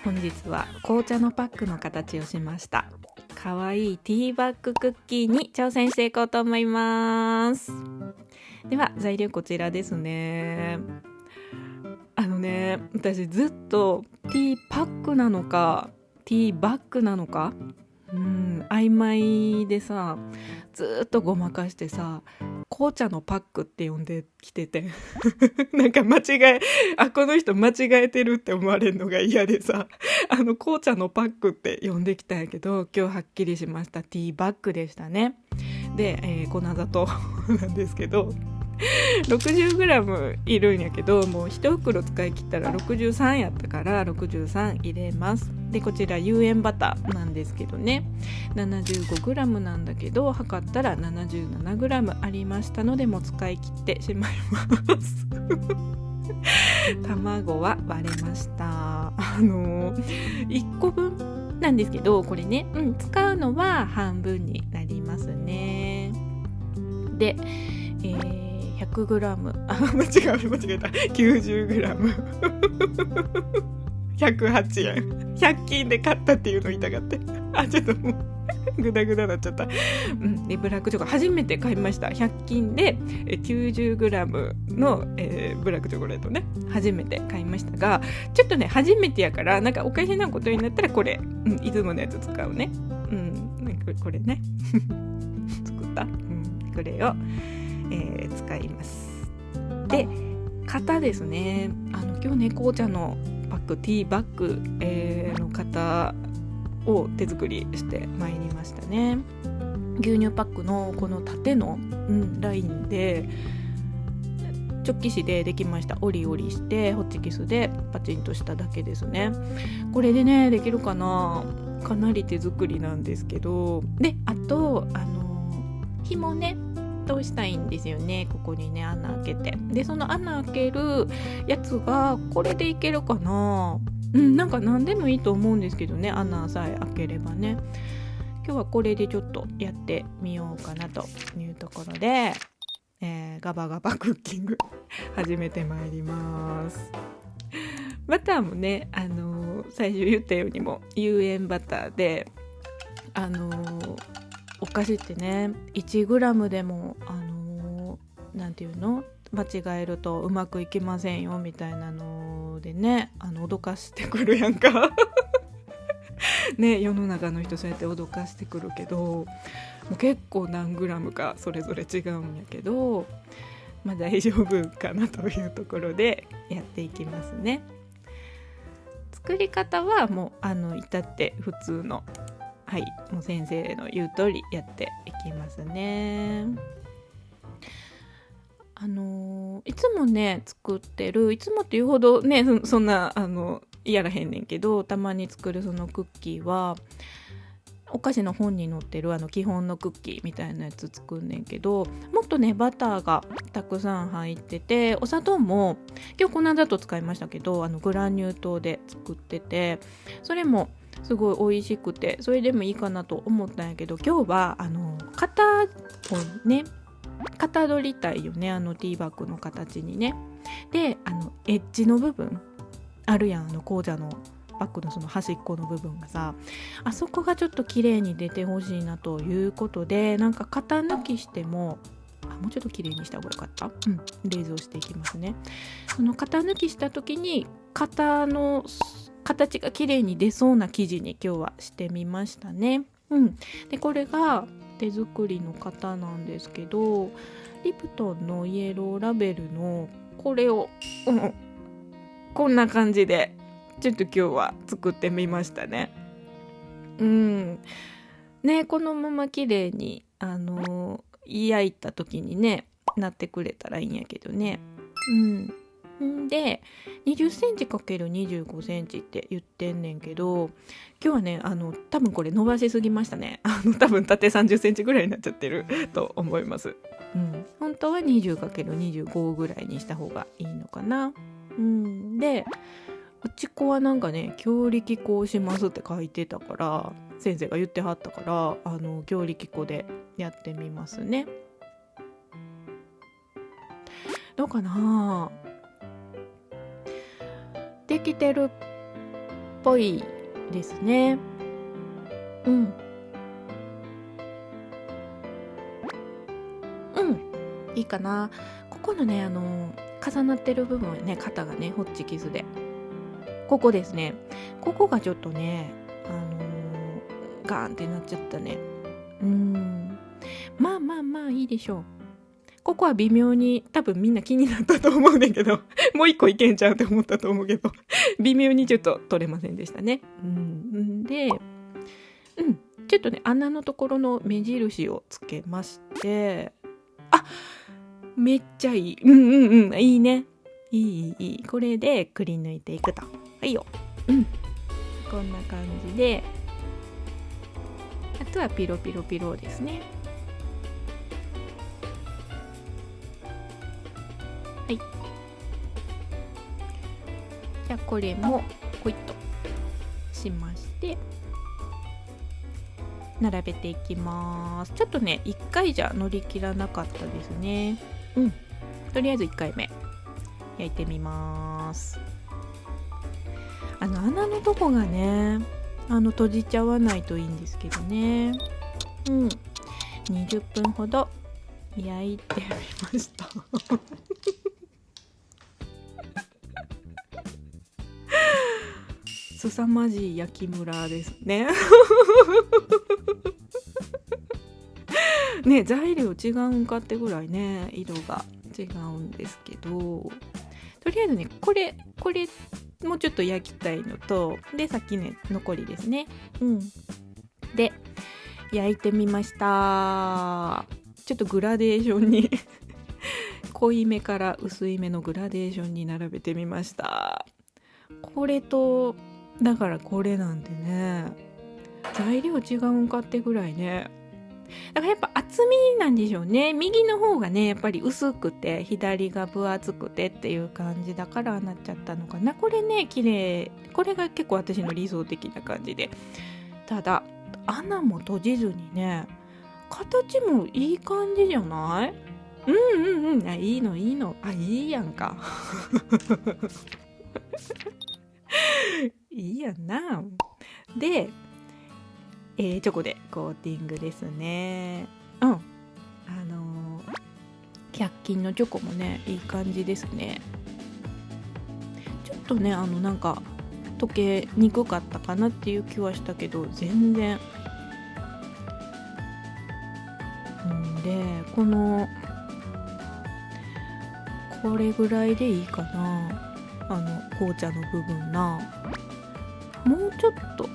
本日は紅茶のパックの形をしました。かわいいティーバッグクッキーに挑戦していこうと思います。では材料こちらですね。私ずっとティーパックなのかティーバッグなのか曖昧でさ、ずっとごまかしてさ、紅茶のパックって呼んできててなんかこの人間違えてるって思われるのが嫌でさ、紅茶のパックって呼んできたんやけど、今日はっきりしました。ティーバッグでしたね。で、粉砂糖なんですけど60g いるんやけど、もう1袋使い切ったら63やったから63入れます。でこちら有塩バターなんですけどね、 75g なんだけど測ったら 77g ありましたので、もう使い切ってしまいます卵は割れました。1個分なんですけど、これね、使うのは半分になりますね。で、100g 間違えた 90g 108円、100均で買ったっていうの言いたかってちょっともうグダグダになっちゃった。でブラックチョコ初めて買いました。100均で 90g の、ブラックチョコレートね、初めて買いましたが、ちょっとね初めてやからなんかおかしなことになったらこれ、いつものやつ使うね。これね作った、これを、使います。で型ですね。今日ね紅茶のパック、ティーバッグ、の型を手作りしてまいりましたね。牛乳パックのこの縦の、ラインで直帰紙でできました。折り折りしてホッチキスでパチンとしただけですね。これでねできるかな、かなり手作りなんですけど、であと紐ね通したいんですよね。ここにね穴開けて、でその穴開けるやつがこれでいけるかな。なんか何でもいいと思うんですけどね、穴さえ開ければね。今日はこれでちょっとやってみようかなというところで、ガバガバクッキング始めてまいります。バターもね、最初言ったようにも有塩バターで、お菓子ってね 1g でもなんていうの、間違えるとうまくいきませんよみたいなのでね、脅かしてくるやんかね、世の中の人そうやって脅かしてくるけど、もう結構何グラムかそれぞれ違うんやけど、大丈夫かなというところでやっていきますね。作り方はもう至って普通の、もう先生の言う通りやっていきますね。いつもね作ってる、いつもっていうほどねそんなやらへんねんけど、たまに作るそのクッキーはお菓子の本に載ってる基本のクッキーみたいなやつ作んねんけど、もっとねバターがたくさん入ってて、お砂糖も今日粉砂糖使いましたけどグラニュー糖で作ってて、それもすごい美味しくて、それでもいいかなと思ったんやけど、今日は型をね型取りたいよね、ティーバッグの形にね。でエッジの部分あるやん、紅茶のバッグのその端っこの部分がさ、あそこがちょっと綺麗に出てほしいなということで、なんか型抜きしてももうちょっと綺麗にした方がよかった。冷蔵していきますね。その型抜きした時に型の形が綺麗に出そうな生地に今日はしてみましたね。でこれが手作りの型なんですけど、リプトンのイエローラベルのこれを、こんな感じでちょっと今日は作ってみましたね。ね、このまま綺麗に焼いた時にねなってくれたらいいんやけどね。で20センチ ×25 センチって言ってんねんけど、今日はね多分これ伸ばしすぎましたね。多分縦30センチぐらいになっちゃってると思います。本当は 20×25 ぐらいにした方がいいのかな。でうち子はなんかね強力粉をしますって書いてたから、先生が言ってはったから強力粉でやってみますね。どうかな、できてるぽいですね。いいかな。ここのね重なってる部分はね、肩がねホッチキスで、ここですね、ここがちょっとねガーンってなっちゃったね。まあいいでしょう。ここは微妙に多分みんな気になったと思うんだけどもう一個いけんちゃうって思ったと思うけど微妙にちょっと取れませんでしたね。でちょっとね穴のところの目印をつけまして、めっちゃいい。いいね。いい。これでくり抜いていくと。はいよ。こんな感じで、あとはピロピロですね。はい。じゃあこれもポイッとしまして、並べていきます。ちょっとね1回じゃ乗り切らなかったですね。とりあえず1回目焼いてみます。穴のとこがね閉じちゃわないといいんですけどね。20分ほど焼いてみました凄まじい焼きムラですねね、材料違うんかってぐらいね色が違うんですけど、とりあえずねこれもうちょっと焼きたいのと、でさっきね残りですね。で焼いてみました。ちょっとグラデーションに濃いめから薄いめのグラデーションに並べてみました。これとだからこれなんてね材料違うんかってぐらいね。だからやっぱ厚みなんでしょうね。右の方がねやっぱり薄くて左が分厚くてっていう感じだからなっちゃったのかな。これね綺麗、これが結構私の理想的な感じで、ただ穴も閉じずにね形もいい感じじゃない？いいのいいやんかいいやんな。でチョコでコーティングですね。100均のチョコもねいい感じですね。ちょっとねなんか溶けにくかったかなっていう気はしたけど全然。でこれぐらいでいいかな。紅茶の部分な、もうちょっと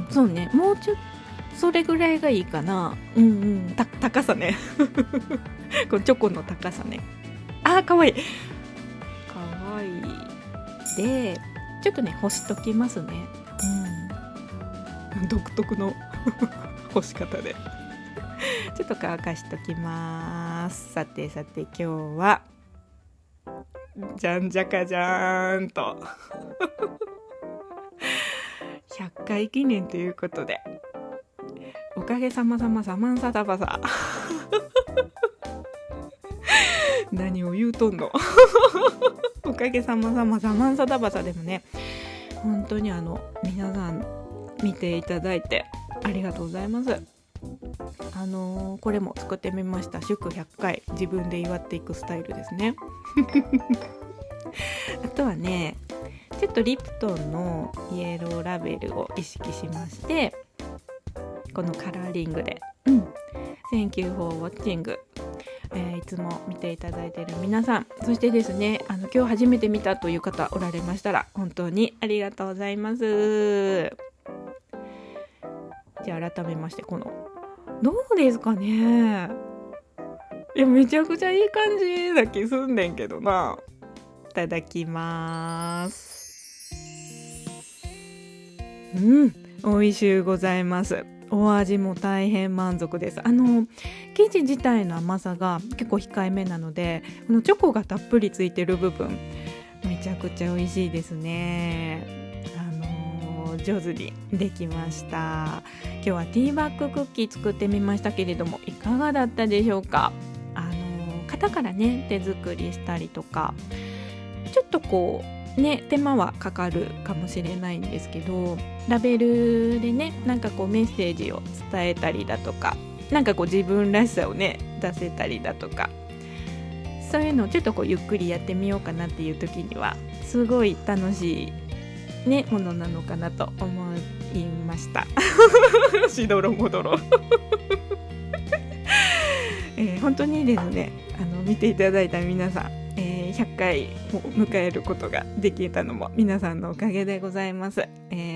そうね、もうちょっとそれぐらいがいいかな。高さねこのチョコの高さね。かわいいでちょっとね干しときますね。独特の干し方でちょっと乾かしときます。さて今日はじゃんじゃかじゃーんと100回記念ということで、おかげさまさまさまんさだばさ何を言うとんのおかげさまさまさまんさだばさでもね本当に皆さん見ていただいてありがとうございます。これも作ってみました。祝100回自分で祝っていくスタイルですねあとはねちょっとリプトンのイエローラベルを意識しまして、このカラーリングでThank you for watching、いつも見ていただいている皆さん、そしてですね今日初めて見たという方おられましたら本当にありがとうございます。じゃあ改めましてどうですかね。いやめちゃくちゃいい感じな気すんねんけどな。いただきます。美味しゅうございます。お味も大変満足です。生地自体の甘さが結構控えめなので、このチョコがたっぷりついてる部分めちゃくちゃ美味しいですね。上手にできました。今日はティーバッグクッキー作ってみましたけれどもいかがだったでしょうか。型からね手作りしたりとかちょっとね手間はかかるかもしれないんですけど、ラベルでねなんかこうメッセージを伝えたりだとか、なんかこう自分らしさをね出せたりだとか、そういうのをちょっとこうゆっくりやってみようかなっていう時にはすごい楽しいねものなのかなと思いましたしどろもどろ本当にですね見ていただいた皆さん、100回を迎えることができたのも皆さんのおかげでございます、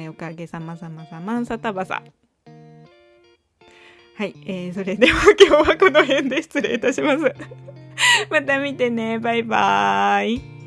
おかげさまさまさまんさたばさ。はい、それでは今日はこの辺で失礼いたしますまた見てね、バイバーイ。